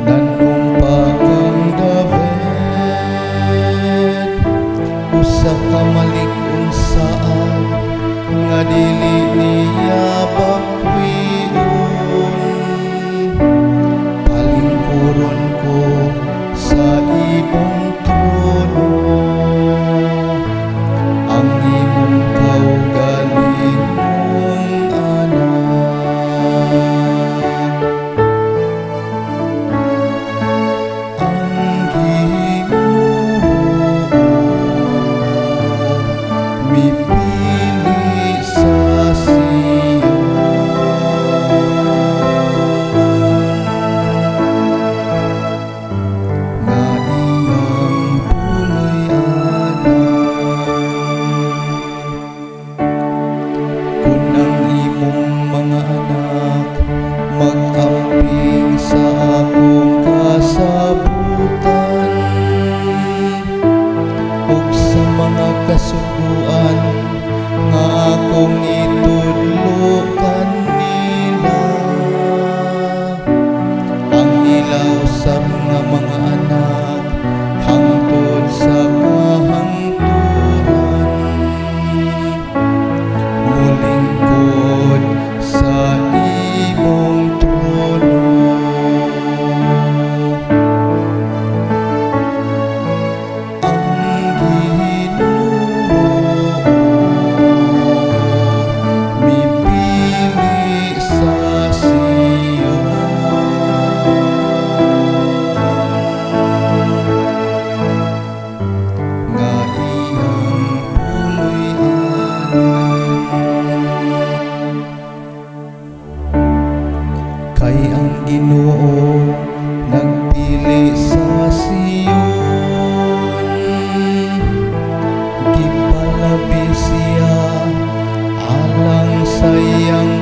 nanumpa kang David, usa ka malig-on saan nga dili niya bakwion. Palingkuron ko sa imong trono, ang imong kaugalingong anak. Ang Ginoo mipili sa Sion, nga iyang puloy-anan. Kung ang imong mga anak mag-amping sa akong kasabutan, ug sa mga kasuguan nga akong itudlo kanila, ang ilaw sab nga mga anak hangtod sa kahangturan, mulingkod sa imong trono. Ang Ginoo mipili sa Sion, nga iyang puloy-anan. Kay ang Ginoo nagpili sa Sion, gipalabi siya alang sa iyang